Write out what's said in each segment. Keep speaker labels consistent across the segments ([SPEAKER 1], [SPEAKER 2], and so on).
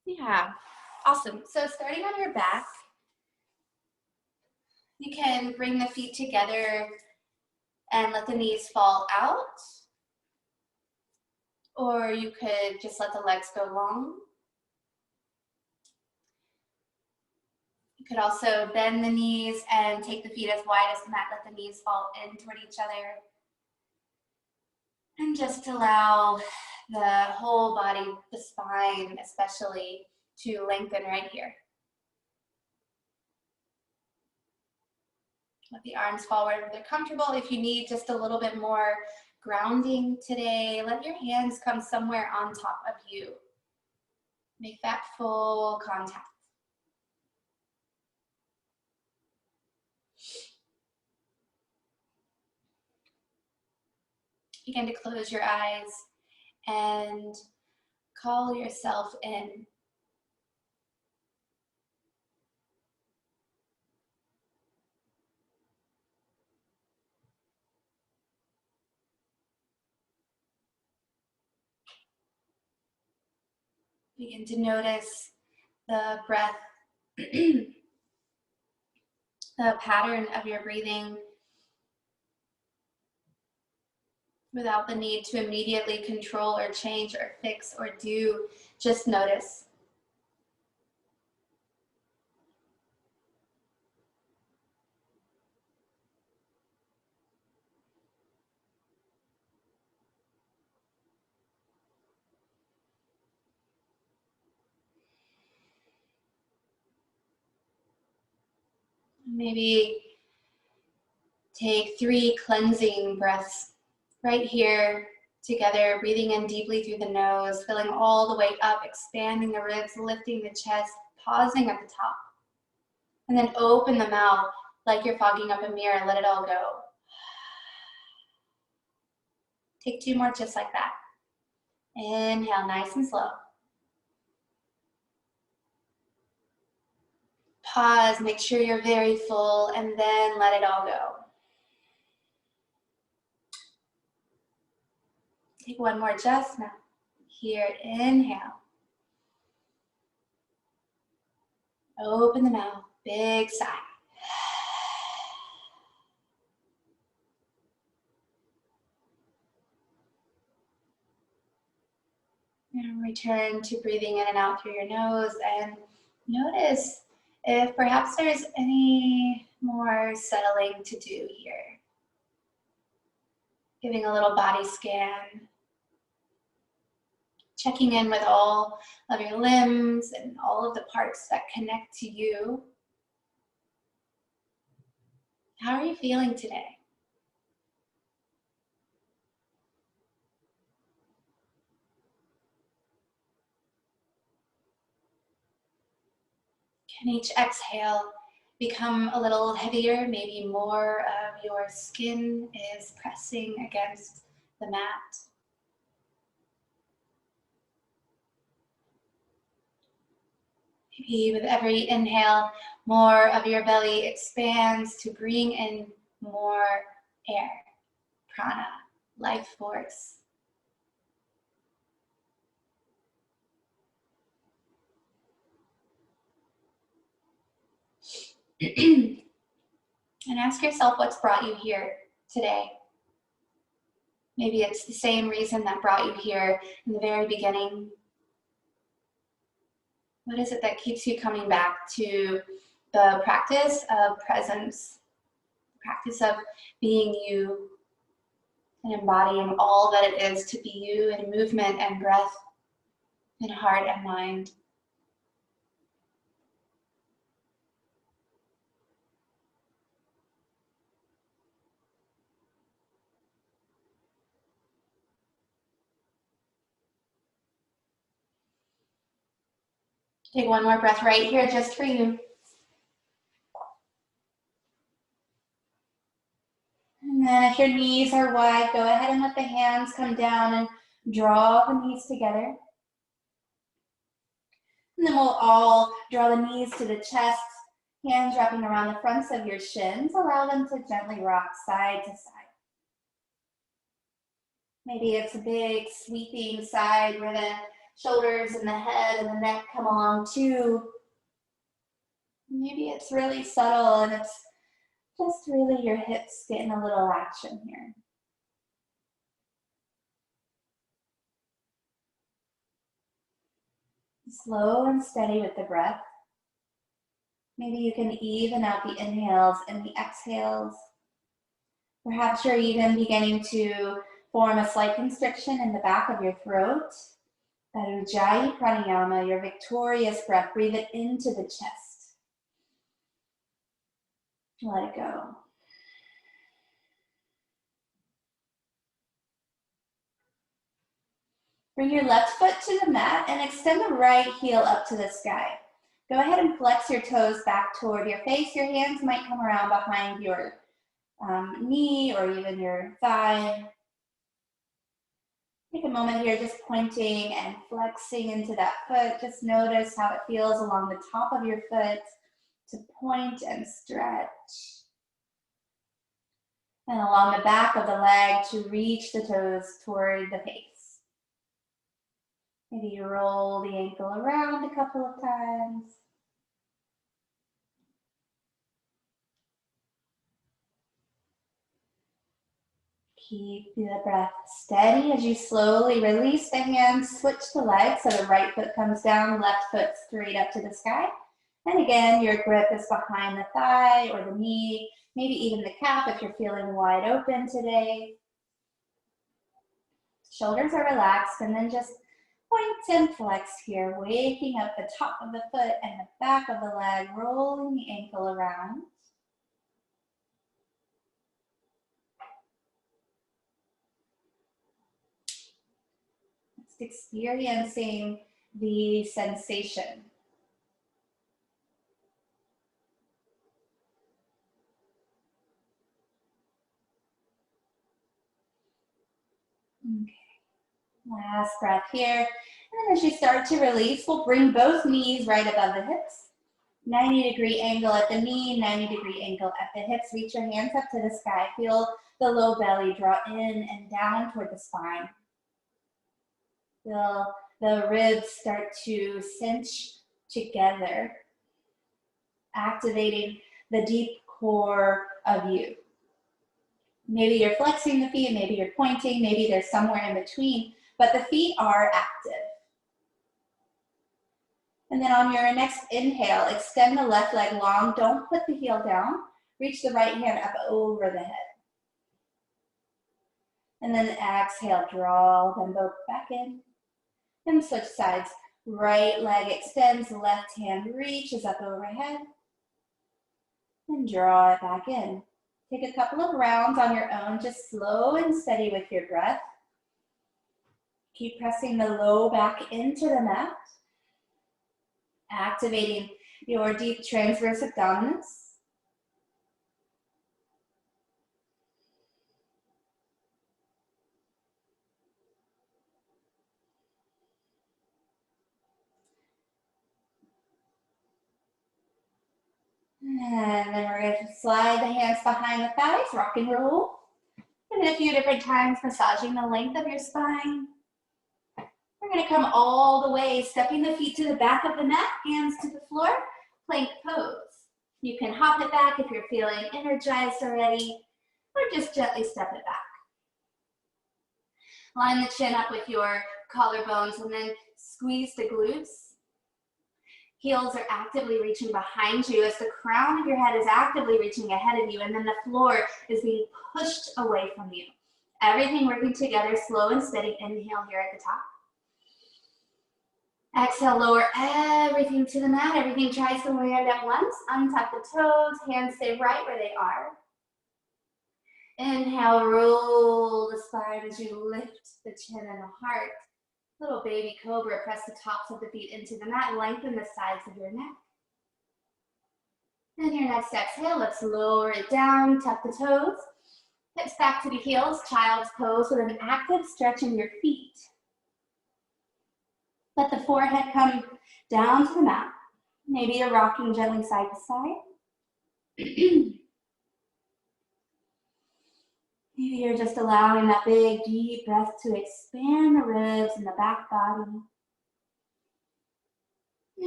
[SPEAKER 1] Yeah, awesome. So starting on your back, you can bring the feet together and let the knees fall out, or you could just let the legs go long. You could also bend the knees and take the feet as wide as the mat, let the knees fall in toward each other. And just allow the whole body, the spine especially, to lengthen right here. Let the arms fall wherever they're comfortable. If you need just a little bit more grounding today, let your hands come somewhere on top of you. Make that full contact. Begin to close your eyes and call yourself in. Begin to notice the breath, the pattern of your breathing, without the need to immediately control or change or fix or do. Just notice. Maybe take 3 cleansing breaths right here together, breathing in deeply through the nose, filling all the way up, expanding the ribs, lifting the chest, pausing at the top. And then open the mouth like you're fogging up a mirror, let it all go. Take 2 more just like that. Inhale, nice and slow. Pause, make sure you're very full, and then let it all go. Take 1 more just now. Here, inhale. Open the mouth, big sigh. And return to breathing in and out through your nose, and notice if perhaps there's any more settling to do here. Giving a little body scan. Checking in with all of your limbs and all of the parts that connect to you. How are you feeling today? Can each exhale become a little heavier? Maybe more of your skin is pressing against the mat. Maybe with every inhale, more of your belly expands to bring in more air, prana, life force. And ask yourself what's brought you here today. Maybe it's the same reason that brought you here in the very beginning. What is it that keeps you coming back to the practice of presence, the practice of being you and embodying all that it is to be you in movement and breath, in heart and mind? Take 1 more breath right here just for you. And then if your knees are wide, go ahead and let the hands come down and draw the knees together. And then we'll all draw the knees to the chest, hands wrapping around the fronts of your shins. Allow them to gently rock side to side. Maybe it's a big sweeping side where the shoulders and the head and the neck come along too. Maybe it's really subtle and it's just really your hips getting a little action here. Slow and steady with the breath. Maybe you can even out the inhales and the exhales. Perhaps you're even beginning to form a slight constriction in the back of your throat. That Ujjayi Pranayama, your victorious breath, breathe it into the chest. Let it go. Bring your left foot to the mat and extend the right heel up to the sky. Go ahead and flex your toes back toward your face. Your hands might come around behind your knee or even your thigh. Take a moment here just pointing and flexing into that foot. Just notice how it feels along the top of your foot to point and stretch. And along the back of the leg to reach the toes toward the face. Maybe you roll the ankle around a couple of times. Keep the breath steady as you slowly release the hands, switch the legs so the right foot comes down, left foot straight up to the sky. And again, your grip is behind the thigh or the knee, maybe even the calf if you're feeling wide open today. Shoulders are relaxed, and then just point and flex here, waking up the top of the foot and the back of the leg, rolling the ankle around. Just experiencing the sensation. Okay. Last breath here. And then as you start to release, we'll bring both knees right above the hips. 90-degree angle at the knee, 90-degree angle at the hips. Reach your hands up to the sky. Feel the low belly draw in and down toward the spine. Feel the ribs start to cinch together, activating the deep core of you. Maybe you're flexing the feet, maybe you're pointing, maybe there's somewhere in between, but the feet are active. And then on your next inhale, extend the left leg long. Don't put the heel down. Reach the right hand up over the head. And then exhale, draw them both back in. And switch sides. Right leg extends, left hand reaches up overhead. And draw it back in. Take a couple of rounds on your own, just slow and steady with your breath. Keep pressing the low back into the mat. Activating your deep transverse abdominis. And then we're going to slide the hands behind the thighs, rock and roll. And a few different times, massaging the length of your spine. We're going to come all the way, stepping the feet to the back of the mat, hands to the floor, plank pose. You can hop it back if you're feeling energized already, or just gently step it back. Line the chin up with your collarbones and then squeeze the glutes. Heels are actively reaching behind you as the crown of your head is actively reaching ahead of you, and then the floor is being pushed away from you. Everything working together, slow and steady. Inhale here at the top. Exhale, lower everything to the mat. Everything tries to land at once. Untuck the toes, hands stay right where they are. Inhale, roll the spine as you lift the chin and the heart. Little baby cobra, press the tops of the feet into the mat, lengthen the sides of your neck. And your next exhale, let's lower it down, tuck the toes. Hips back to the heels, child's pose with an active stretch in your feet. Let the forehead come down to the mat. Maybe you're rocking gently side to side. Maybe you're just allowing that big, deep breath to expand the ribs and the back body.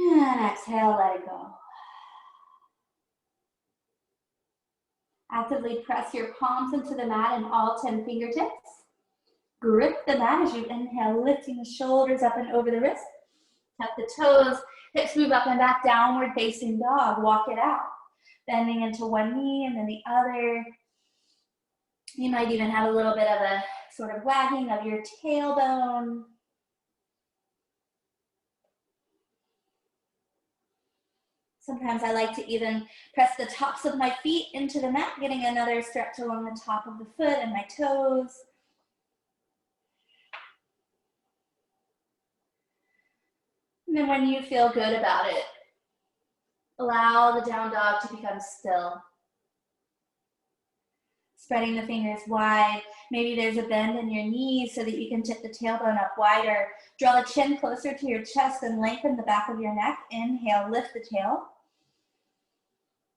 [SPEAKER 1] And exhale, let it go. Actively press your palms into the mat and all 10 fingertips. Grip the mat as you inhale, lifting the shoulders up and over the wrist. Tuck the toes, hips move up and back, downward facing dog. Walk it out. Bending into one knee and then the other. You might even have a little bit of a sort of wagging of your tailbone. Sometimes I like to even press the tops of my feet into the mat, getting another stretch along the top of the foot and my toes. And then when you feel good about it, allow the down dog to become still. Spreading the fingers wide. Maybe there's a bend in your knees so that you can tip the tailbone up wider. Draw the chin closer to your chest and lengthen the back of your neck. Inhale, lift the tail.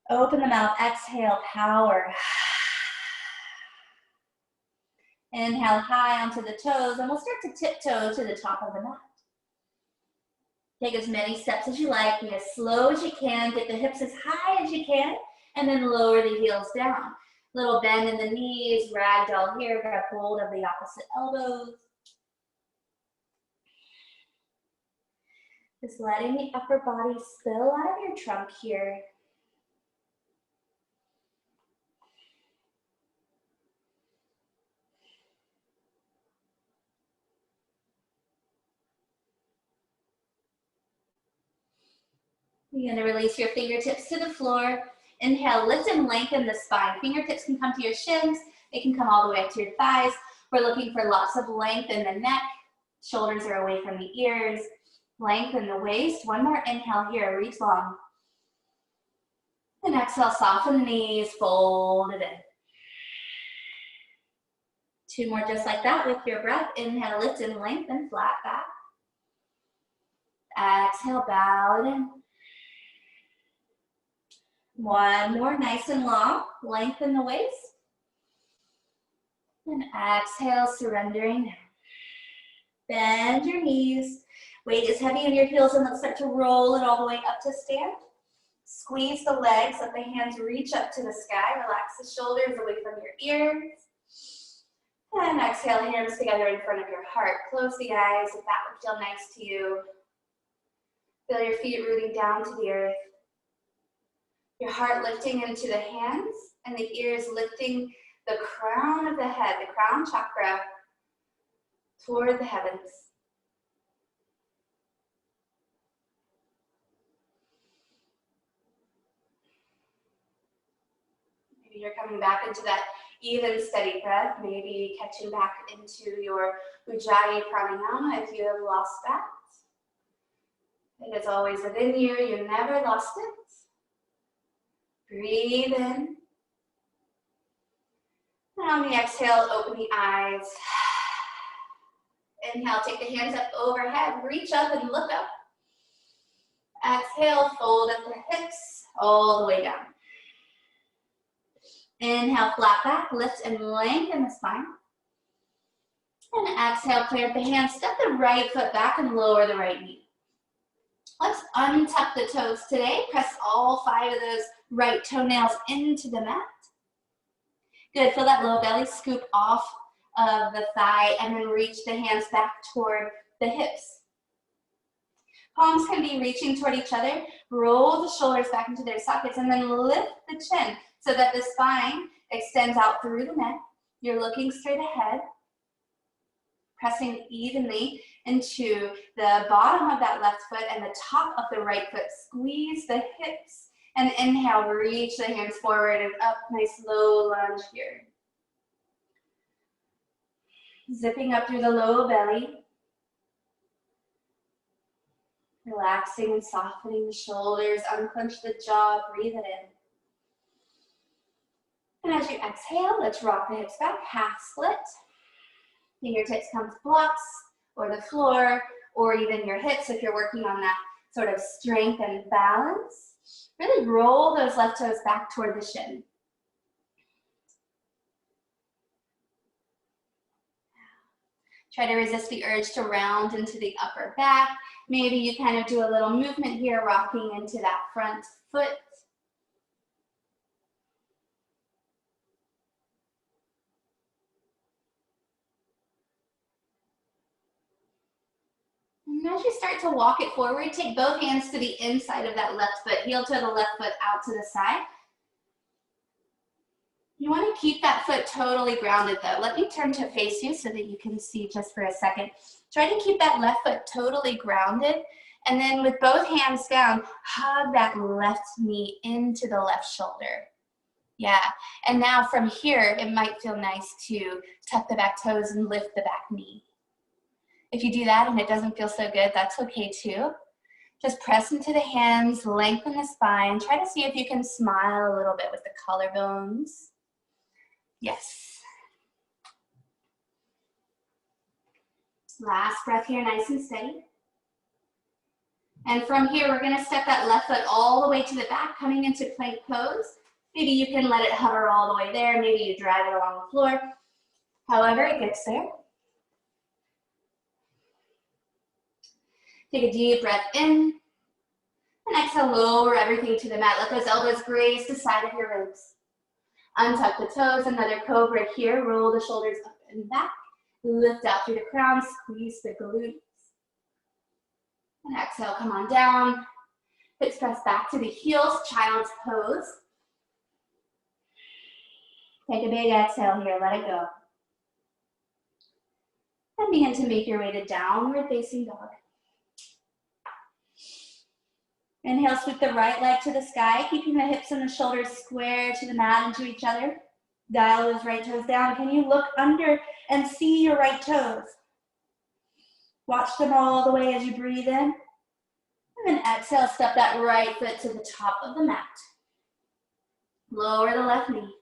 [SPEAKER 1] Open the mouth, exhale, power. Inhale high onto the toes, and we'll start to tiptoe to the top of the mat. Take as many steps as you like, be as slow as you can, get the hips as high as you can, and then lower the heels down. Little bend in the knees, ragdoll here, grab hold of the opposite elbows. Just letting the upper body spill out of your trunk here. You're going to release your fingertips to the floor. Inhale, lift and lengthen the spine. Fingertips can come to your shins. They can come all the way up to your thighs. We're looking for lots of length in the neck. Shoulders are away from the ears. Lengthen the waist. One more inhale here, reach long. And exhale, soften the knees, fold it in. Two more just like that with your breath. Inhale, lift and lengthen, flat back. Exhale, bow it in. One more, nice and long. Lengthen the waist. And exhale, surrendering down. Bend your knees. Weight is heavy in your heels, and let's start to roll it all the way up to stand. Squeeze the legs, let the hands reach up to the sky. Relax the shoulders away from your ears. And exhale, hands together in front of your heart. Close the eyes if that would feel nice to you. Feel your feet rooting down to the earth. Your heart lifting into the hands and the ears lifting the crown of the head, the crown chakra, toward the heavens. Maybe you're coming back into that even, steady breath, maybe catching back into your Ujjayi Pranayama if you have lost that. It is always within you, you never lost it. Breathe in. And on the exhale, open the eyes. Inhale, take the hands up overhead, reach up and look up. Exhale, fold at the hips, all the way down. Inhale, flat back, lift and lengthen the spine. And exhale, clear the hands, step the right foot back and lower the right knee. Let's untuck the toes today. Press all 5 of those right toenails into the mat. Good, feel that low belly scoop off of the thigh and then reach the hands back toward the hips. Palms can be reaching toward each other. Roll the shoulders back into their sockets and then lift the chin so that the spine extends out through the neck. You're looking straight ahead, pressing evenly into the bottom of that left foot and the top of the right foot. Squeeze the hips and inhale, reach the hands forward and up. Nice low lunge here. Zipping up through the low belly. Relaxing and softening the shoulders, unclench the jaw, breathe it in. And as you exhale, let's rock the hips back, half split. Fingertips come to blocks or the floor or even your hips if you're working on that sort of strength and balance. Really roll those left toes back toward the shin. Try to resist the urge to round into the upper back. Maybe you kind of do a little movement here, rocking into that front foot. And as you start to walk it forward, take both hands to the inside of that left foot, heel toe the left foot out to the side. You want to keep that foot totally grounded though. Let me turn to face you so that you can see just for a second. Try to keep that left foot totally grounded, and then with both hands down, hug that left knee into the left shoulder. Yeah, and now from here, it might feel nice to tuck the back toes and lift the back knee. If you do that and it doesn't feel so good, that's okay too. Just press into the hands, lengthen the spine. Try to see if you can smile a little bit with the collarbones. Yes. Last breath here, nice and steady. And from here, we're gonna step that left foot all the way to the back, coming into plank pose. Maybe you can let it hover all the way there. Maybe you drag it along the floor. However it gets there. Take a deep breath in. And exhale, lower everything to the mat. Let those elbows graze the side of your ribs. Untuck the toes, another cobra here. Roll the shoulders up and back. Lift out through the crown, squeeze the glutes. And exhale, come on down. Hips press back to the heels, child's pose. Take a big exhale here, let it go. And begin to make your way to downward facing dog. Inhale, sweep the right leg to the sky, keeping the hips and the shoulders square to the mat and to each other. Dial those right toes down. Can you look under and see your right toes? Watch them all the way as you breathe in. And then exhale, step that right foot to the top of the mat. Lower the left knee.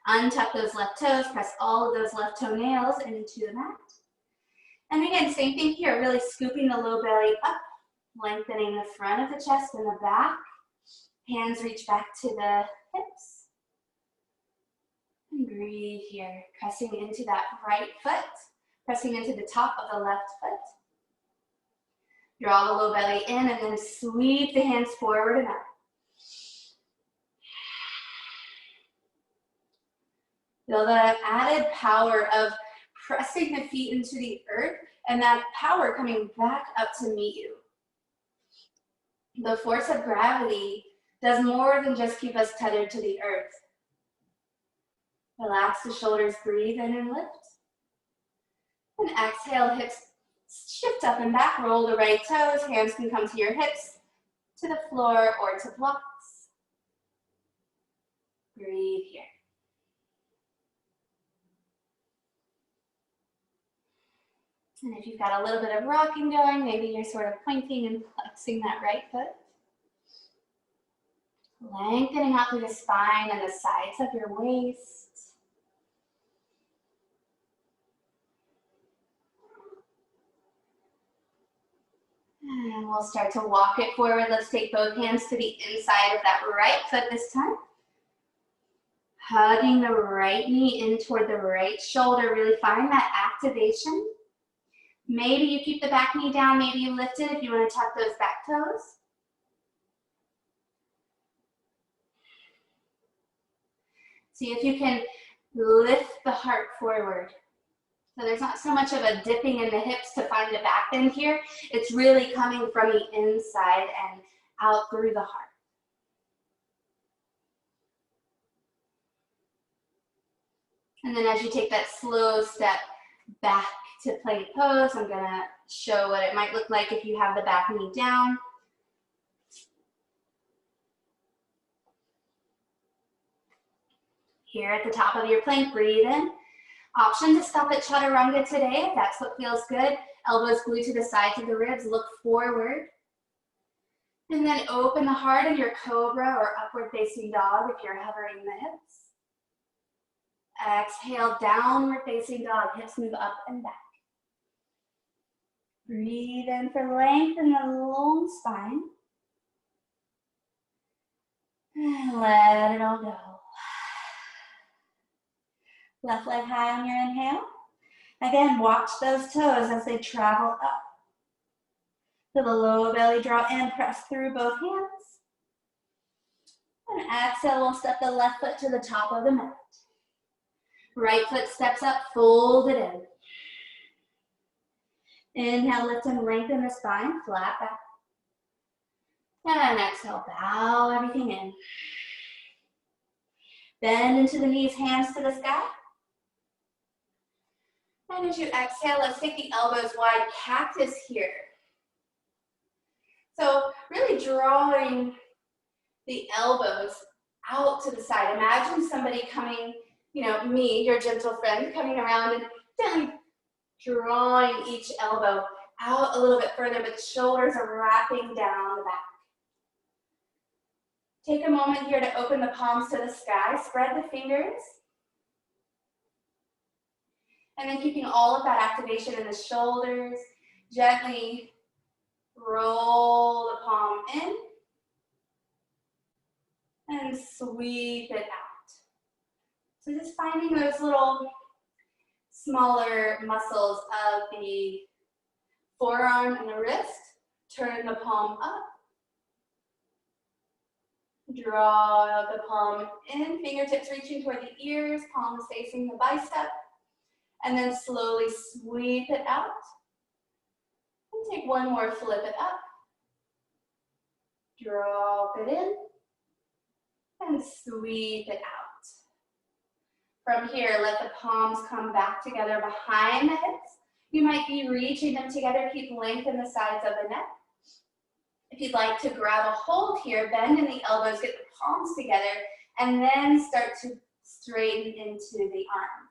[SPEAKER 1] Untuck those left toes, press all of those left toenails into the mat. And again, same thing here, really scooping the low belly up, lengthening the front of the chest and the back. Hands reach back to the hips. And breathe here, pressing into that right foot, pressing into the top of the left foot. Draw the low belly in and then sweep the hands forward and up. Feel the added power of pressing the feet into the earth and that power coming back up to meet you. The force of gravity does more than just keep us tethered to the earth. Relax the shoulders, breathe in and lift. And exhale, hips shift up and back, roll the right toes, hands can come to your hips, to the floor or to blocks. Breathe here. And if you've got a little bit of rocking going, maybe you're sort of pointing and flexing that right foot. Lengthening out through the spine and the sides of your waist. And we'll start to walk it forward. Let's take both hands to the inside of that right foot this time. Hugging the right knee in toward the right shoulder. Really find that activation. Maybe you keep the back knee down, maybe you lift it if you want to tuck those back toes. See if you can lift the heart forward. So there's not so much of a dipping in the hips to find the back bend here. It's really coming from the inside and out through the heart. And then as you take that slow step back to plank pose, I'm gonna show what it might look like if you have the back knee down. Here at the top of your plank, breathe in. Option to stop at chaturanga today if that's what feels good. Elbows glued to the sides of the ribs, look forward. And then open the heart in your cobra or upward facing dog if you're hovering the hips. Exhale, downward facing dog, hips move up and back. Breathe in for length in the long spine. And let it all go. Left leg high on your inhale.
[SPEAKER 2] Again, watch those toes as they travel up. Feel the low belly draw in, press through both hands. And exhale, we'll step the left foot to the top of the mat. Right foot steps up, fold it in. Inhale, lift and lengthen the spine, flat back. And exhale, bow everything in. Bend into the knees, hands to the sky. And as you exhale, let's take the elbows wide, cactus here. So really drawing the elbows out to the side. Imagine somebody coming, me, your gentle friend, coming around and gently drawing each elbow out a little bit further, but the shoulders are wrapping down the back. Take a moment here to open the palms to the sky, spread the fingers. And then keeping all of that activation in the shoulders, gently roll the palm in and sweep it out. So just finding those little smaller muscles of the forearm and the wrist. Turn the palm up. Draw the palm in, fingertips reaching toward the ears, palms facing the bicep. And then slowly sweep it out. And take one more, flip it up. Drop it in. And sweep it out. From here, let the palms come back together behind the hips. You might be reaching them together. Keep lengthening the sides of the neck. If you'd like to grab a hold here, bend in the elbows, get the palms together, and then start to straighten into the arms.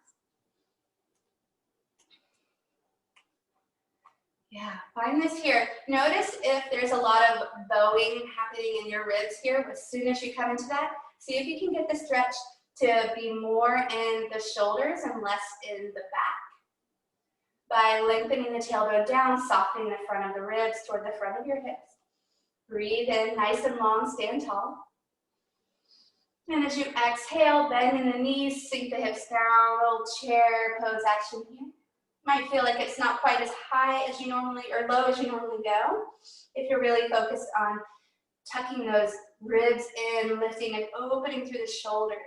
[SPEAKER 2] Yeah, find this here. Notice if there's a lot of bowing happening in your ribs here. As soon as you come into that, see if you can get the stretch to be more in the shoulders and less in the back. By lengthening the tailbone down, softening the front of the ribs toward the front of your hips. Breathe in, nice and long, stand tall. And as you exhale, bend in the knees, sink the hips down, little chair pose action here. Might feel like it's not quite as high as you normally, or low as you normally go. If you're really focused on tucking those ribs in, lifting and opening through the shoulders.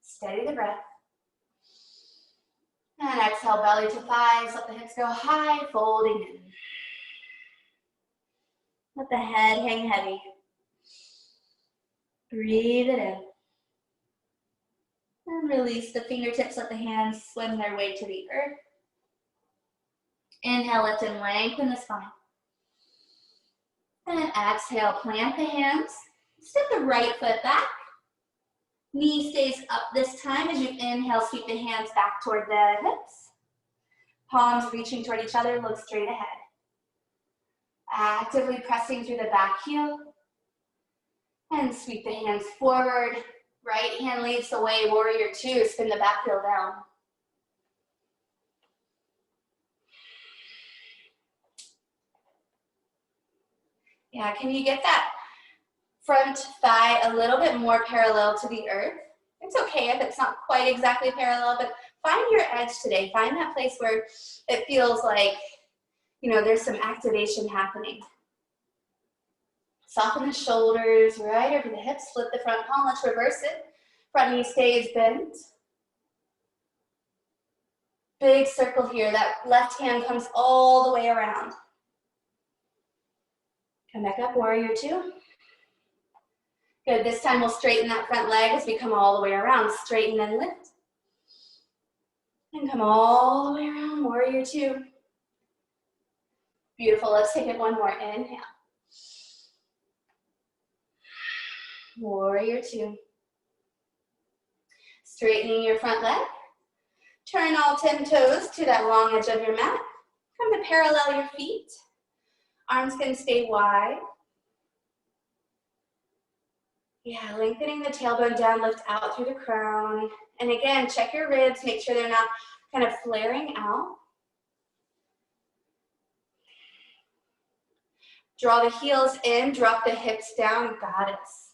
[SPEAKER 2] Steady the breath. And exhale, belly to thighs, let the hips go high, folding in. Let the head hang heavy. Breathe it in. And release the fingertips, let the hands swim their way to the earth. Inhale, lift and lengthen the spine. And exhale, plant the hands. Step the right foot back. Knee stays up this time. As you inhale, sweep the hands back toward the hips. Palms reaching toward each other, look straight ahead. Actively pressing through the back heel. And sweep the hands forward. Right hand leads the way, warrior two, spin the back heel down. Yeah, can you get that front thigh a little bit more parallel to the earth? It's okay if it's not quite exactly parallel, but find your edge today. Find that place where it feels like, there's some activation happening. Soften the shoulders, right over the hips, flip the front palm, let's reverse it. Front knee stays bent. Big circle here, that left hand comes all the way around. Come back up, warrior two. Good, this time we'll straighten that front leg as we come all the way around. Straighten and lift. And come all the way around, warrior two. Beautiful, let's take it one more, inhale. Warrior two. Straightening your front leg. Turn all 10 toes to that long edge of your mat. Come to parallel your feet. Arms can stay wide. Yeah, lengthening the tailbone down, lift out through the crown. And again, check your ribs, make sure they're not kind of flaring out. Draw the heels in, drop the hips down, goddess.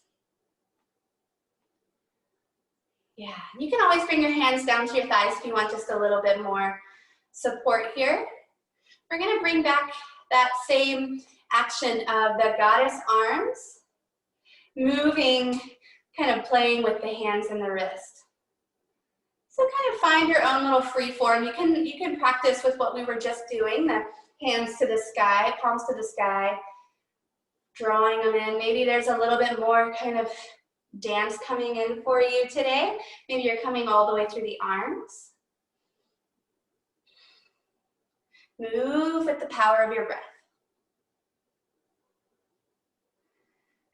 [SPEAKER 2] Yeah, you can always bring your hands down to your thighs if you want just a little bit more support here. We're gonna bring back that same action of the goddess arms, moving, kind of playing with the hands and the wrist. So kind of find your own little free form. You can practice with what we were just doing, the hands to the sky, palms to the sky, drawing them in. Maybe there's a little bit more kind of dance coming in for you today. Maybe you're coming all the way through the arms. Move with the power of your breath.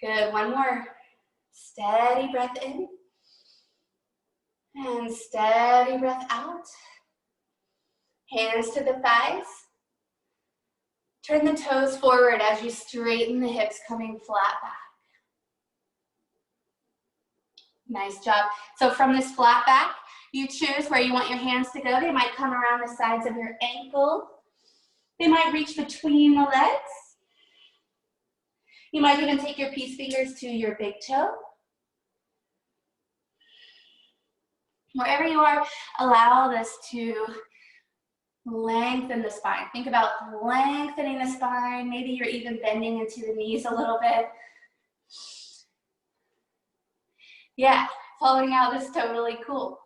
[SPEAKER 2] Good, one more. Steady breath in. And steady breath out. Hands to the thighs. Turn the toes forward as you straighten the hips, coming flat back. Nice job. So from this flat back, you choose where you want your hands to go. They might come around the sides of your ankle. They might reach between the legs. You might even take your peace fingers to your big toe. Wherever you are, allow this to lengthen the spine. Think about lengthening the spine. Maybe you're even bending into the knees a little bit. Yeah, falling out is totally cool.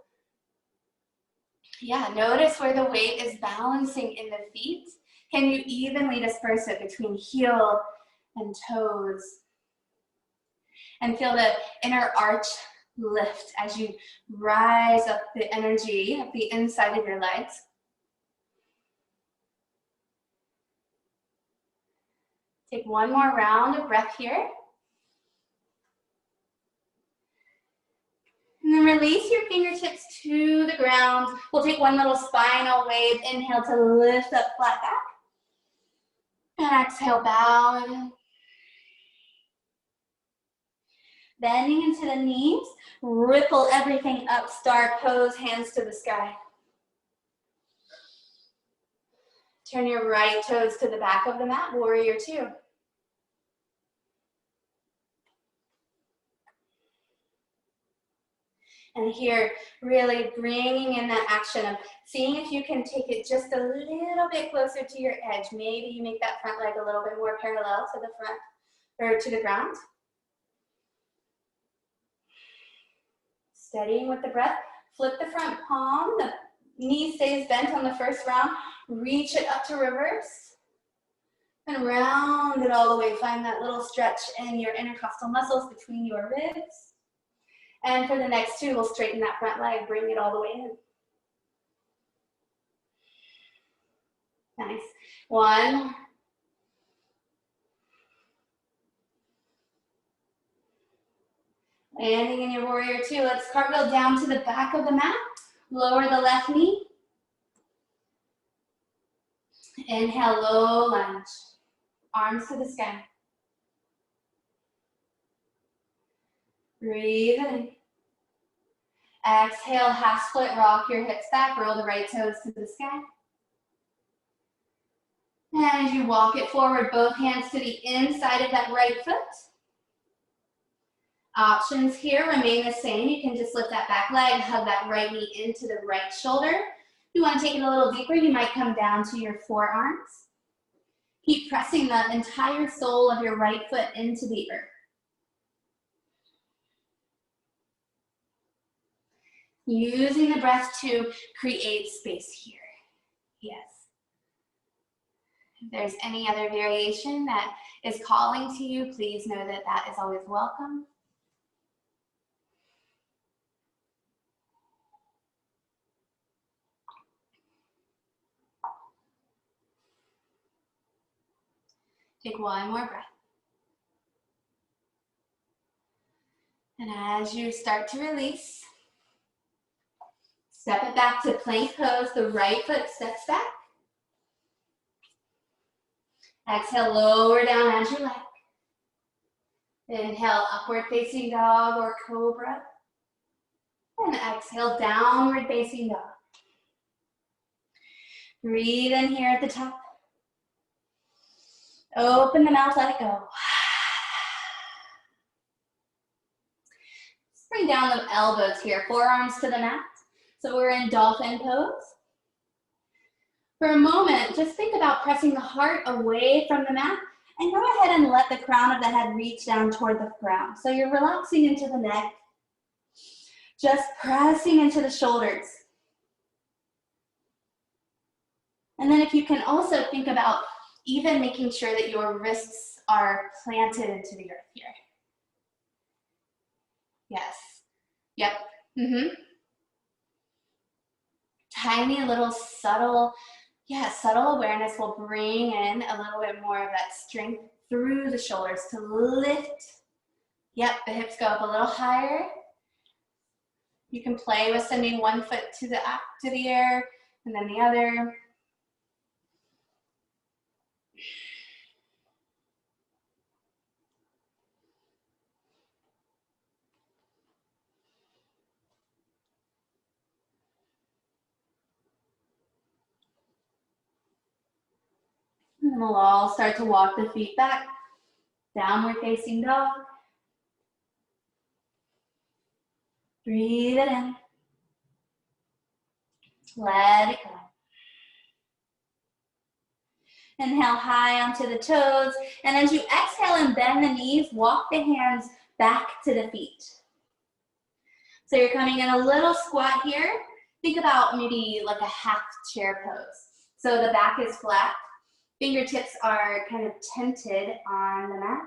[SPEAKER 2] Yeah, notice where the weight is balancing in the feet. Can you evenly disperse it between heel and toes? And feel the inner arch lift as you rise up the energy of the inside of your legs. Take one more round of breath here. And then release your fingertips to the ground. We'll take one little spinal wave. Inhale to lift up flat back. And exhale, bow in. Bending into the knees. Ripple everything up. Star pose, hands to the sky. Turn your right toes to the back of the mat. Warrior two. And here, really bringing in that action of seeing if you can take it just a little bit closer to your edge. Maybe you make that front leg a little bit more parallel to the front or to the ground. Steadying with the breath. Flip the front palm. The knee stays bent on the first round. Reach it up to reverse. And round it all the way. Find that little stretch in your intercostal muscles between your ribs. And for the next two, we'll straighten that front leg, bring it all the way in. Nice. One. Landing in your warrior two. Let's cartwheel down to the back of the mat. Lower the left knee. Inhale, low lunge. Arms to the sky. Breathe in. Exhale, half split, rock your hips back, roll the right toes to the sky. And as you walk it forward, both hands to the inside of that right foot. Options here remain the same. You can just lift that back leg, hug that right knee into the right shoulder. If you want to take it a little deeper, you might come down to your forearms. Keep pressing the entire sole of your right foot into the earth. Using the breath to create space here. Yes. If there's any other variation that is calling to you, please know that that is always welcome. Take one more breath. And as you start to release, step it back to plank pose. The right foot steps back. Exhale, lower down as you like. Inhale, upward facing dog or cobra. And exhale, downward facing dog. Breathe in here at the top. Open the mouth, let it go.
[SPEAKER 1] bring down the elbows here, forearms to the mat. So we're in dolphin pose. For a moment, just think about pressing the heart away from the mat and go ahead and let the crown of the head reach down toward the ground. So you're relaxing into the neck, just pressing into the shoulders. And then if you can also think about even making sure that your wrists are planted into the earth here. Yes. Yep. Tiny little subtle awareness will bring in a little bit more of that strength through the shoulders to lift. Yep, the hips go up a little higher. You can play with sending one foot to the air and then the other. And we'll all start to walk the feet back. Downward facing dog. Breathe it in. Let it go. Inhale high onto the toes. And as you exhale and bend the knees, walk the hands back to the feet. So you're coming in a little squat here. Think about maybe like a half chair pose. So the back is flat. Fingertips are kind of tented on the mat.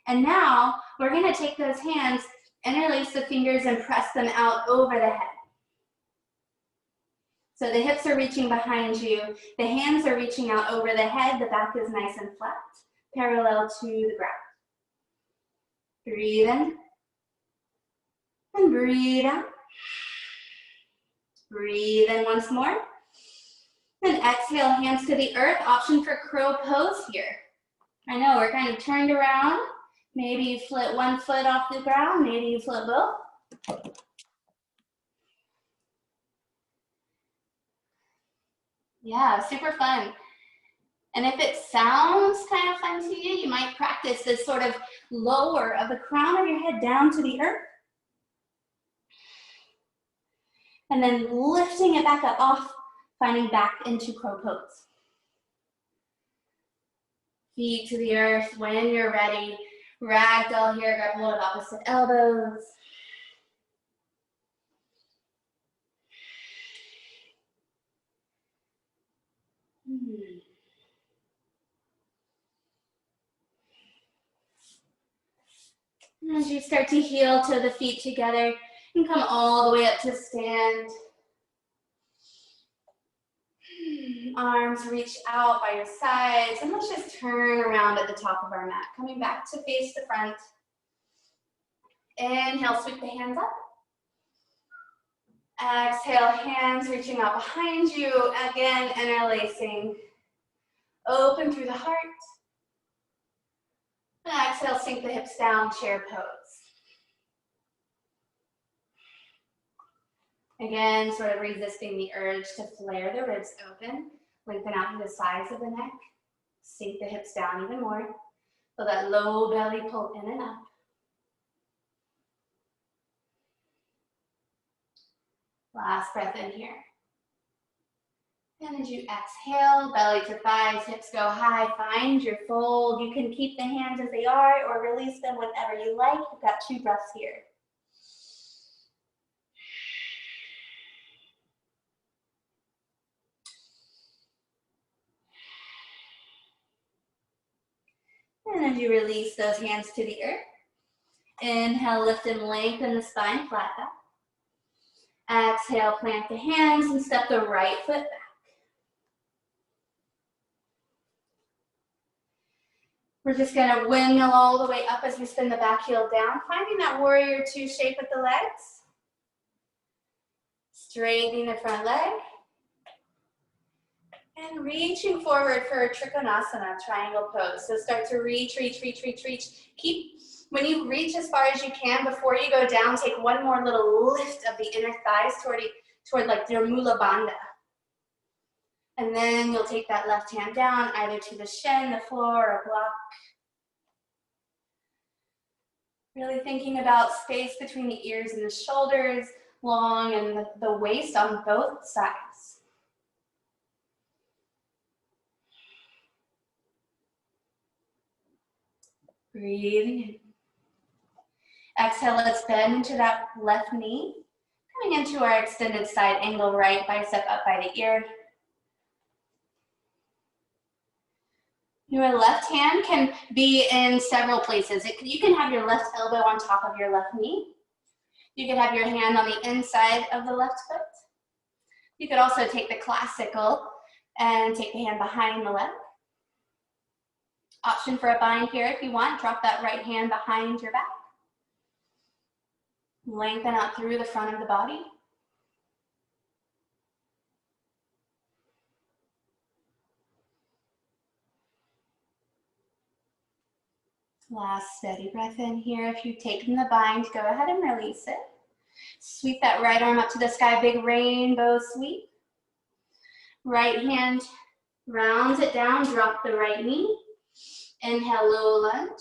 [SPEAKER 1] And now we're going to take those hands, interlace the fingers, and press them out over the head. So the hips are reaching behind you. The hands are reaching out over the head. The back is nice and flat, parallel to the ground. Breathe in. And breathe out. Breathe in once more. And exhale, hands to the earth. Option for crow pose here. I know we're kind of turned around. Maybe you flip one foot off the ground. Maybe you flip both. Yeah, super fun. And if it sounds kind of fun to you, you might practice this sort of lower of the crown of your head down to the earth. And then lifting it back up off, finding back into crow pose. Feet to the earth when you're ready. Ragdoll here, grab hold of opposite elbows. As you start to heel toe the feet together and come all the way up to stand. Arms reach out by your sides, and let's just turn around at the top of our mat, coming back to face the front. Inhale, sweep the hands up. Exhale, hands reaching out behind you. Again, interlacing. Open through the heart. And exhale, sink the hips down, chair pose. Again, sort of resisting the urge to flare the ribs open. Lengthen out to the sides of the neck. Sink the hips down even more. Feel that low belly pull in and up. Last breath in here. And as you exhale, belly to thighs, hips go high. Find your fold. You can keep the hands as they are or release them whenever you like. You've got 2 breaths here. And as you release those hands to the earth, inhale, lift and lengthen the spine, flat back. Exhale, plant the hands and step the right foot back. We're just gonna windmill all the way up as we spin the back heel down, finding that warrior 2 shape with the legs. Straightening the front leg. And reaching forward for a Trikonasana, triangle pose. So start to reach, reach, reach, reach, reach. When you reach as far as you can, before you go down, take one more little lift of the inner thighs toward like your Mula Bandha. And then you'll take that left hand down, either to the shin, the floor, or block. Really thinking about space between the ears and the shoulders, long, and the waist on both sides. Breathing in. Exhale, let's bend into that left knee. Coming into our extended side angle, right bicep up by the ear. Your left hand can be in several places. You can have your left elbow on top of your left knee. You can have your hand on the inside of the left foot. You could also take the classical and take the hand behind the leg. Option for a bind here if you want. Drop that right hand behind your back. Lengthen out through the front of the body. Last steady breath in here. If you've taken the bind, go ahead and release it. Sweep that right arm up to the sky, big rainbow sweep. Right hand rounds it down, drop the right knee. Inhale, low lunge.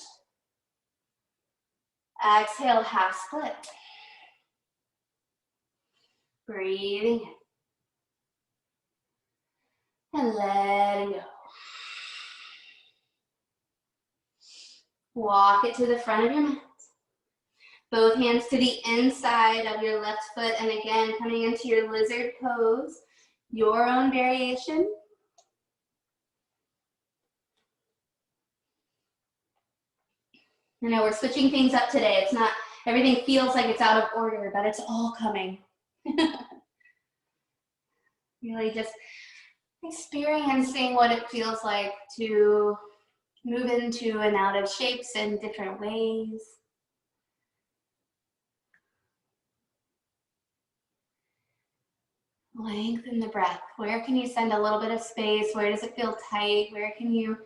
[SPEAKER 1] Exhale, half split. Breathing in. And letting go. Walk it to the front of your mat. Both hands to the inside of your left foot, and again, coming into your lizard pose, your own variation. I know we're switching things up today. It's not, everything feels like it's out of order, but it's all coming. Really just experiencing what it feels like to move into and out of shapes in different ways. Lengthen the breath. Where can you send a little bit of space? Where does it feel tight? Where can you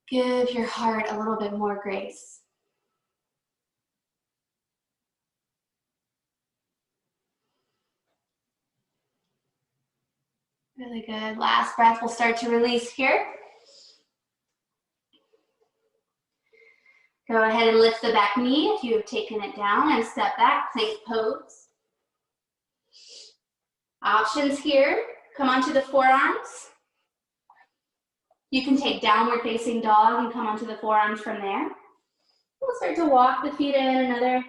[SPEAKER 1] give your heart a little bit more grace? Really good. Last breath, we'll start to release here. Go ahead and lift the back knee if you have taken it down and step back, plank pose. Options here, come onto the forearms. You can take downward facing dog and come onto the forearms from there. We'll start to walk the feet in, another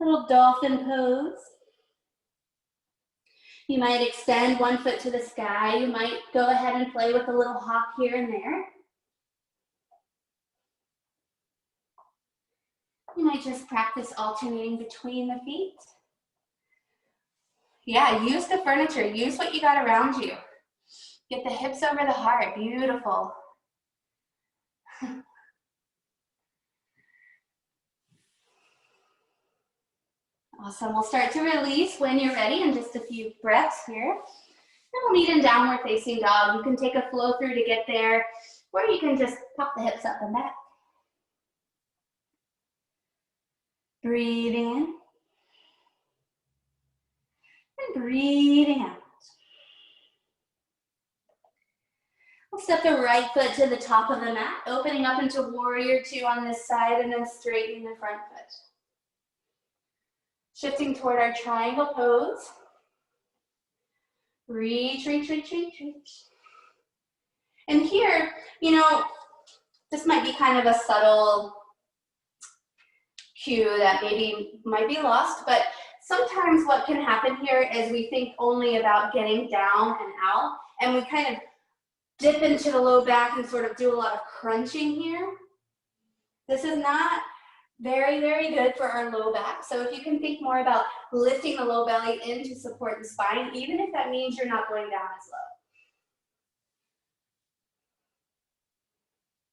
[SPEAKER 1] little dolphin pose. You might extend one foot to the sky. You might go ahead and play with a little hop here and there. You might just practice alternating between the feet. Yeah, use the furniture. Use what you got around you. Get the hips over the heart. Beautiful. Awesome. We'll start to release when you're ready in just a few breaths here. And we'll meet in downward facing dog. You can take a flow through to get there, or you can just pop the hips up and back. Breathing in. And breathing out. We'll step the right foot to the top of the mat, opening up into warrior two on this side, and then straightening the front foot. Shifting toward our triangle pose. Reach, reach, reach, reach, reach. And here, you know, this might be kind of a subtle cue that maybe might be lost, but sometimes what can happen here is we think only about getting down and out, and we kind of dip into the low back and sort of do a lot of crunching here. This is not very, very good for our low back. So if you can think more about lifting the low belly in to support the spine, even if that means you're not going down as low.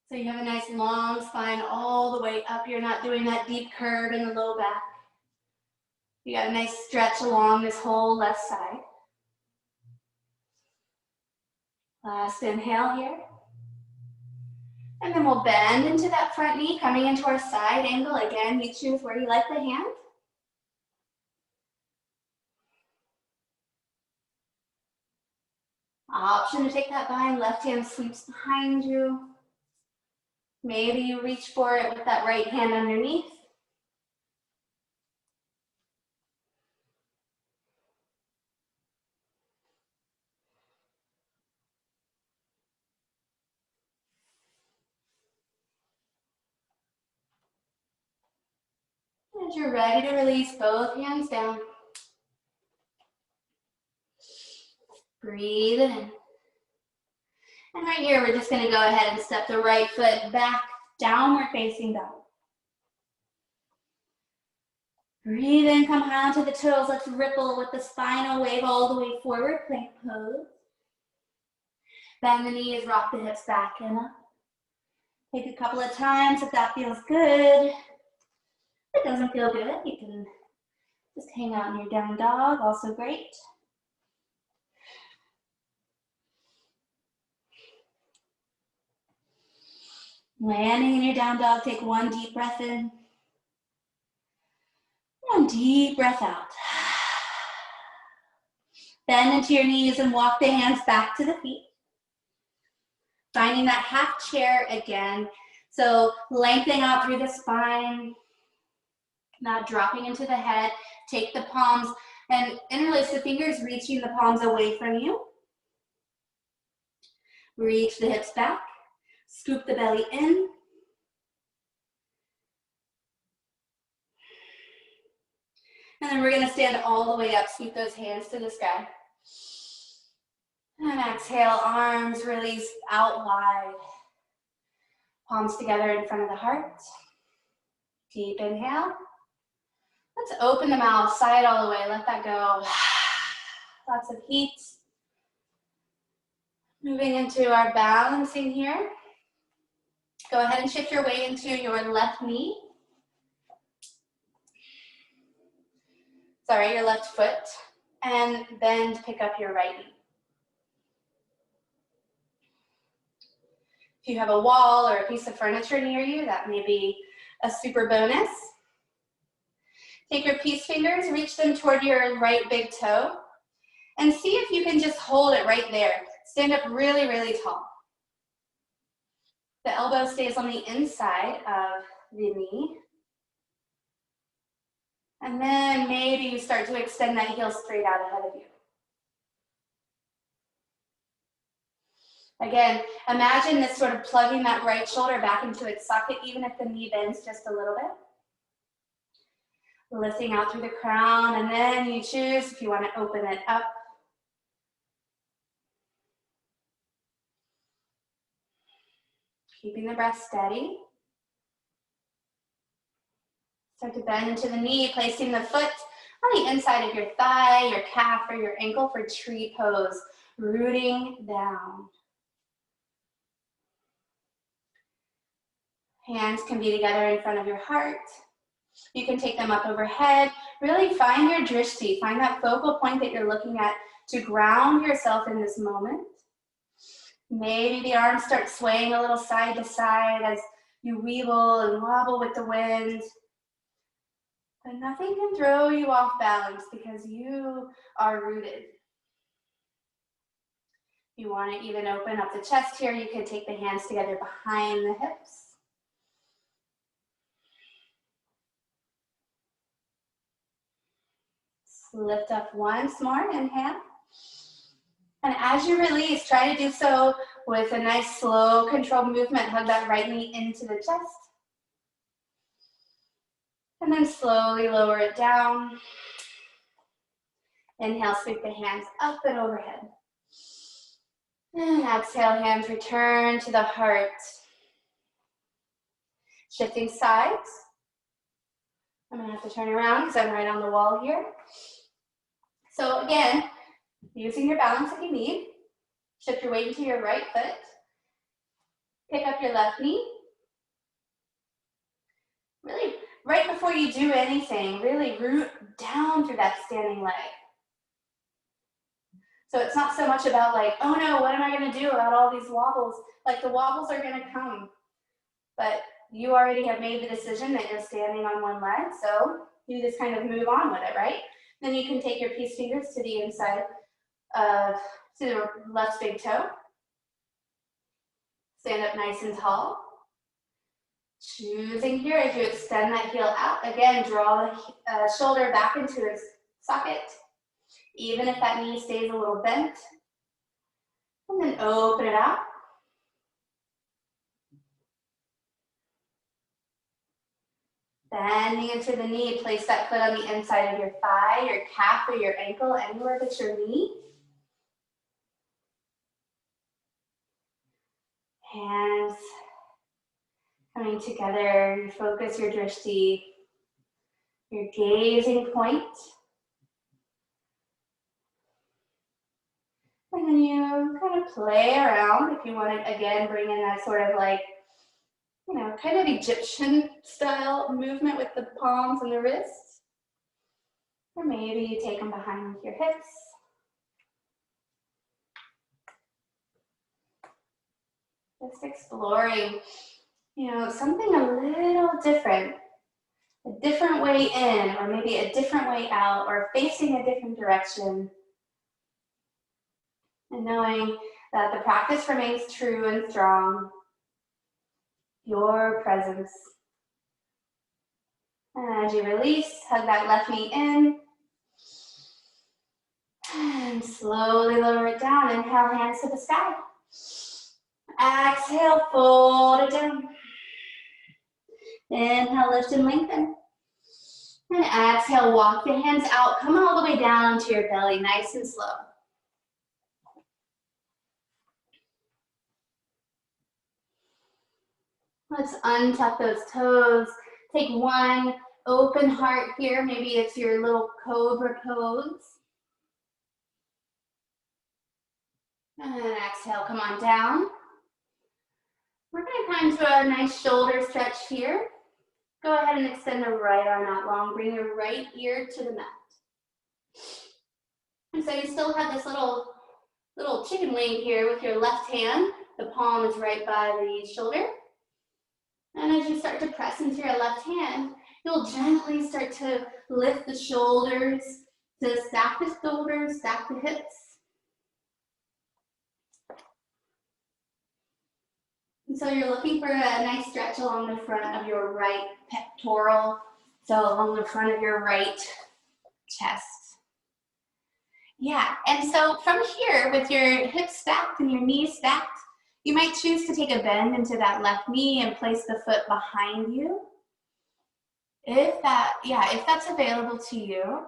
[SPEAKER 1] So you have a nice long spine all the way up. You're not doing that deep curve in the low back. You got a nice stretch along this whole left side. Last inhale here. And then we'll bend into that front knee, coming into our side angle. Again, you choose where you like the hand. Option to take that bind, left hand sweeps behind you. Maybe you reach for it with that right hand underneath. As you're ready to release, both hands down. Breathe it in. And right here, we're just going to go ahead and step the right foot back, downward facing dog. Breathe in, come high onto the toes. Let's ripple with the spinal wave all the way forward, plank pose. Bend the knees, rock the hips back and up. Take a couple of times if that feels good. If it doesn't feel good, you can just hang out in your down dog, also great. Landing in your down dog, take one deep breath in. One deep breath out. Bend into your knees and walk the hands back to the feet. Finding that half chair again. So lengthening out through the spine. Not dropping into the head. Take the palms and interlace the fingers, reaching the palms away from you. Reach the hips back. Scoop the belly in. And then we're going to stand all the way up. Sweep those hands to the sky. And exhale, arms release out wide. Palms together in front of the heart. Deep inhale. Let's open the mouth, side all the way. Let that go. Lots of heat. Moving into our balancing here. Go ahead and shift your weight into your left knee. Sorry, your left foot. And bend, pick up your right knee. If you have a wall or a piece of furniture near you, that may be a super bonus. Take your peace fingers, reach them toward your right big toe, and see if you can just hold it right there. Stand up really, really tall. The elbow stays on the inside of the knee. And then maybe you start to extend that heel straight out ahead of you. Again, imagine this sort of plugging that right shoulder back into its socket, even if the knee bends just a little bit. Lifting out through the crown, and then you choose if you want to open it up. Keeping the breath steady. Start to bend into the knee, placing the foot on the inside of your thigh, your calf, or your ankle for tree pose, rooting down. Hands can be together in front of your heart. You can take them up overhead. Really find your drishti. Find that focal point that you're looking at to ground yourself in this moment. Maybe the arms start swaying a little side to side as you weeble and wobble with the wind. But nothing can throw you off balance because you are rooted. You want to even open up the chest here. You can take the hands together behind the hips. Lift up once more, inhale. And as you release, try to do so with a nice slow controlled movement. Hug that right knee into the chest. And then slowly lower it down. Inhale, sweep the hands up and overhead. And exhale, hands return to the heart. Shifting sides. I'm gonna have to turn around because I'm right on the wall here. So again, using your balance if you need. Shift your weight into your right foot. Pick up your left knee. Really, right before you do anything, really root down through that standing leg. So it's not so much about like, oh no, what am I gonna do about all these wobbles? Like the wobbles are gonna come, but you already have made the decision that you're standing on one leg, so you just kind of move on with it, right? Then you can take your peace fingers to the inside of, to the left big toe. Stand up nice and tall. Choosing here as you extend that heel out. Again, draw the shoulder back into its socket, even if that knee stays a little bent. And then open it out.
[SPEAKER 2] Bending into the knee, place that foot on the inside of your thigh, your calf, or your ankle, anywhere but your knee. Hands coming together, you focus your drishti, your gazing point. And then you kind of play around if you want to, again, bring in that sort of like, you know, kind of Egyptian style movement with the palms and the wrists. Or maybe you take them behind your hips. Just exploring, you know, something a little different. A different way in, or maybe a different way out, or facing a different direction. And knowing that the practice remains true and strong. Your presence. And as you release, hug that left knee in. And slowly lower it down. Inhale, hands to the sky. Exhale, fold it down. Inhale, lift and lengthen. And exhale, walk the hands out. Come all the way down to your belly, nice and slow. Let's untuck those toes. Take one open heart here. Maybe it's your little cobra pose. And exhale, come on down. We're going to come to a nice shoulder stretch here. Go ahead and extend the right arm out long. Bring your right ear to the mat. And so you still have this little chicken wing here with your left hand. The palm is right by the shoulder. And as you start to press into your left hand, you'll gently start to lift the shoulders, to stack the shoulders, stack the hips. And so you're looking for a nice stretch along the front of your right pectoral, so along the front of your right chest. Yeah, and so from here, with your hips stacked and your knees stacked, you might choose to take a bend into that left knee and place the foot behind you. If that's available to you.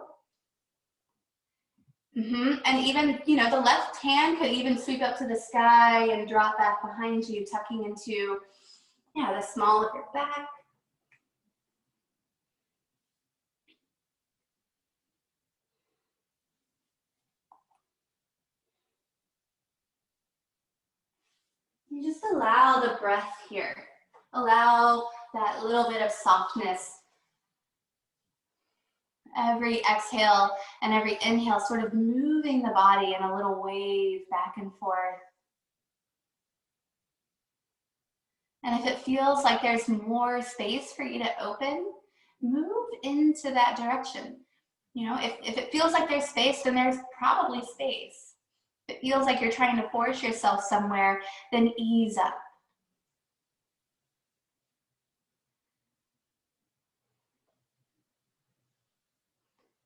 [SPEAKER 2] And even, you know, the left hand could even sweep up to the sky and drop back behind you, tucking into, the small of your back. You just allow the breath here. Allow that little bit of softness. Every exhale and every inhale sort of moving the body in a little wave back and forth. And if it feels like there's more space for you to open, move into that direction. You know, if it feels like there's space, then there's probably space. If it feels like you're trying to force yourself somewhere, then ease up.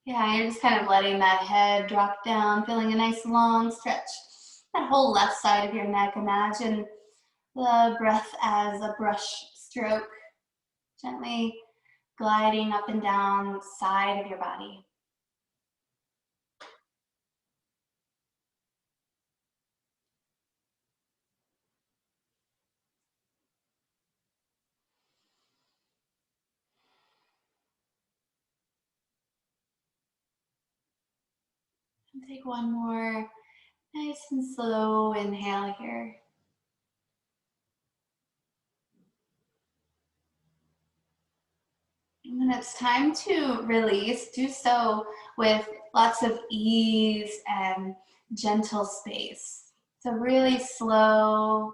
[SPEAKER 2] Yeah, you're just kind of letting that head drop down, feeling a nice long stretch. That whole left side of your neck, imagine the breath as a brush stroke, gently gliding up and down the side of your body. And take one more nice and slow inhale here. And when it's time to release, do so with lots of ease and gentle space. So really slow,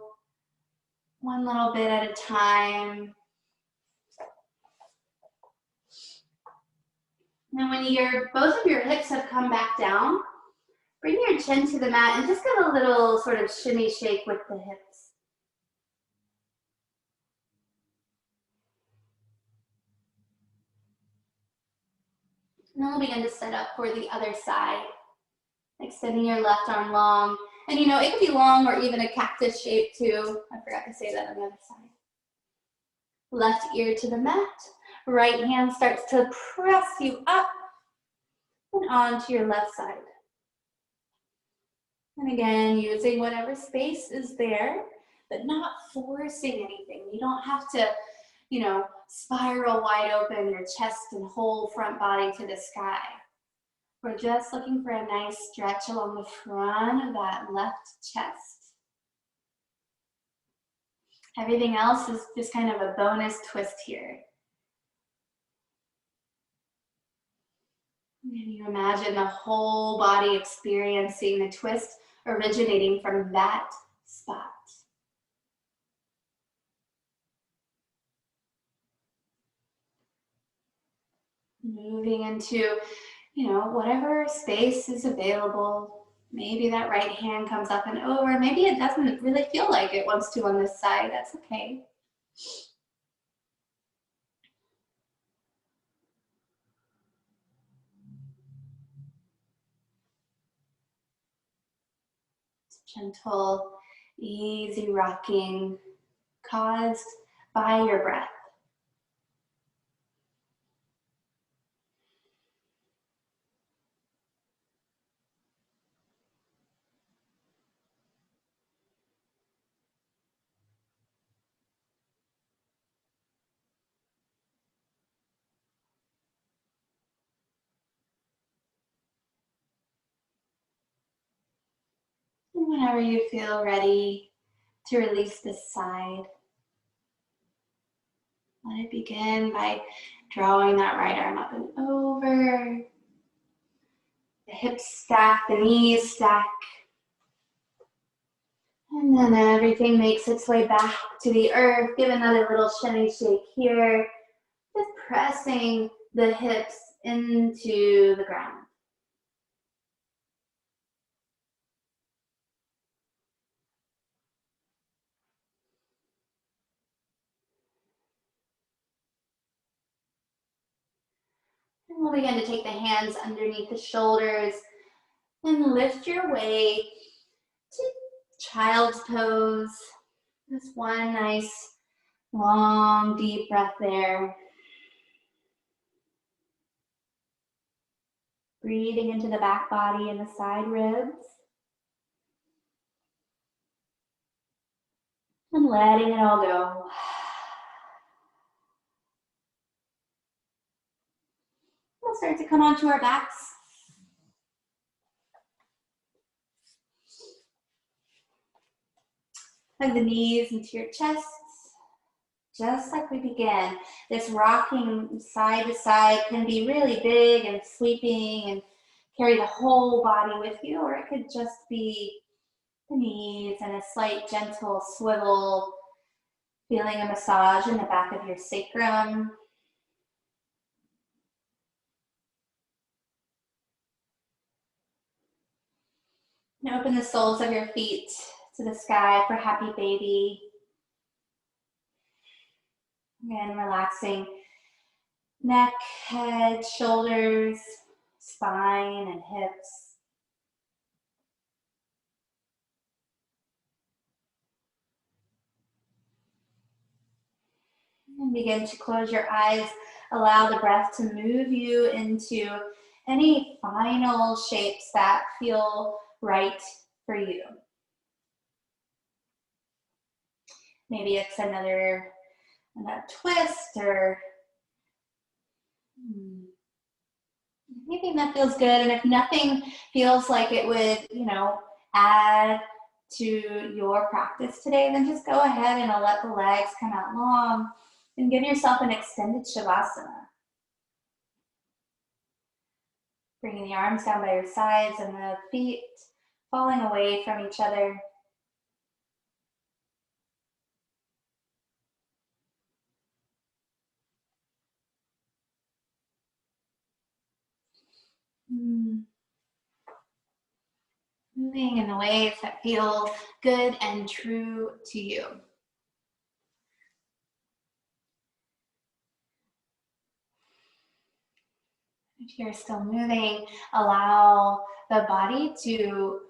[SPEAKER 2] one little bit at a time. And when both of your hips have come back down, bring your chin to the mat and just get a little sort of shimmy shake with the hips. And then we'll begin to set up for the other side. Extending your left arm long. And you know, it could be long or even a cactus shape too. I forgot to say that on the other side. Left ear to the mat.
[SPEAKER 1] right hand starts to press you up and onto your left side. And again, using whatever space is there, but not forcing anything. You don't have to, you know, spiral wide open your chest and whole front body to the sky. We're just looking for a nice stretch along the front of that left chest. Everything else is just kind of a bonus twist here. And you imagine the whole body experiencing the twist originating from that spot. Moving into, you know, whatever space is available. Maybe that right hand comes up and over. Maybe it doesn't really feel like it wants to on this side. That's okay. Gentle, easy rocking caused by your breath. And whenever you feel ready to release this side, let it begin by drawing that right arm up and over. The hips stack, the knees stack. And then everything makes its way back to the earth. Give another little shimmy shake here. Just pressing the hips into the ground. And we'll begin to take the hands underneath the shoulders and lift your way to child's pose. Just one nice, long, deep breath there. Breathing into the back body and the side ribs. And letting it all go. We'll start to come onto our backs. Hug the knees into your chests. Just like we began, this rocking side to side can be really big and sweeping and carry the whole body with you, or it could just be the knees and a slight gentle swivel, feeling a massage in the back of your sacrum. And open the soles of your feet to the sky for happy baby. Again, relaxing neck, head, shoulders, spine, and hips. And begin to close your eyes. Allow the breath to move you into any final shapes that feel right for you. Maybe it's another twist or anything that feels good. And if nothing feels like it would, you know, add to your practice today, then just go ahead and let the legs come out long and give yourself an extended Shavasana. Bringing the arms down by your sides and the feet falling away from each other. Moving in the ways that feel good and true to you. If you're still moving, allow the body to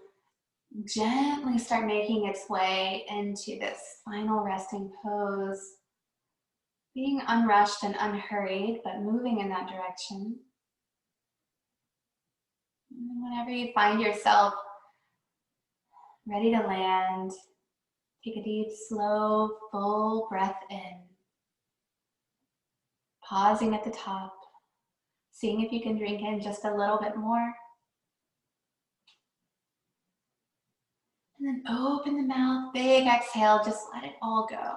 [SPEAKER 1] gently start making its way into this final resting pose. Being unrushed and unhurried, but moving in that direction. And whenever you find yourself ready to land, take a deep, slow, full breath in. Pausing at the top, seeing if you can drink in just a little bit more. And then open the mouth, big exhale, just let it all go.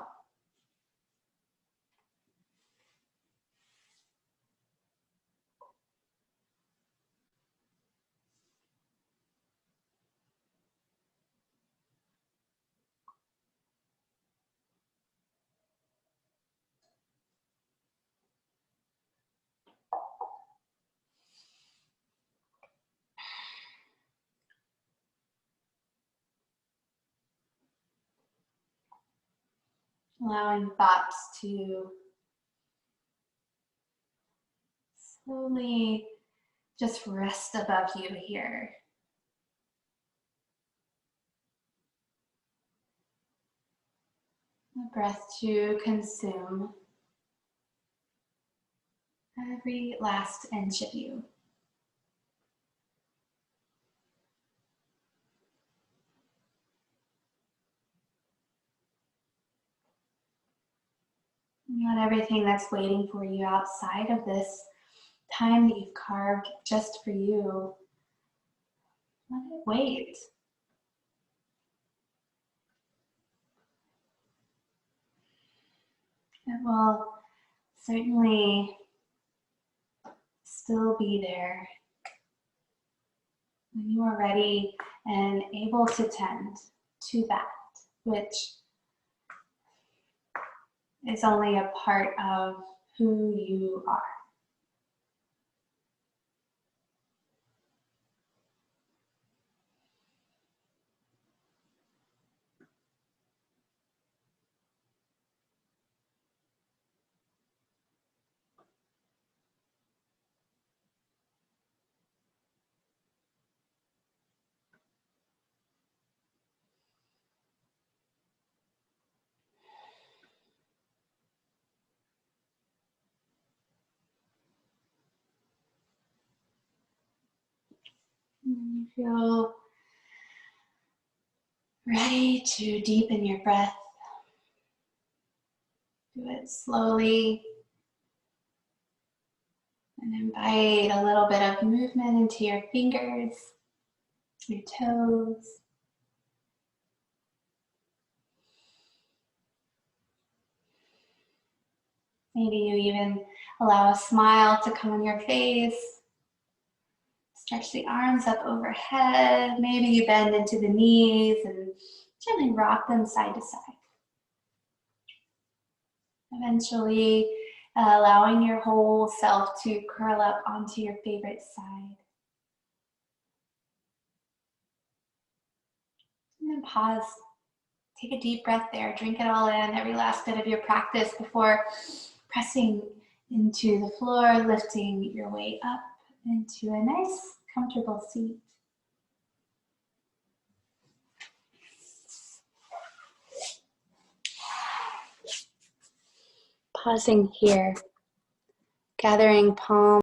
[SPEAKER 1] Allowing thoughts to slowly just rest above you here. The breath to consume every last inch of you. Not everything that's waiting for you outside of this time that you've carved just for you. Let it wait. It will certainly still be there when you are ready and able to tend to that, which is only a part of who you are. And you feel ready to deepen your breath. Do it slowly and invite a little bit of movement into your fingers, your toes. Maybe you even allow a smile to come on your face. Stretch the arms up overhead. Maybe you bend into the knees and gently rock them side to side. Eventually, allowing your whole self to curl up onto your favorite side. And then pause. Take a deep breath there. Drink it all in, every last bit of your practice before pressing into the floor, lifting your way up into a nice, comfortable seat. Pausing here, gathering palms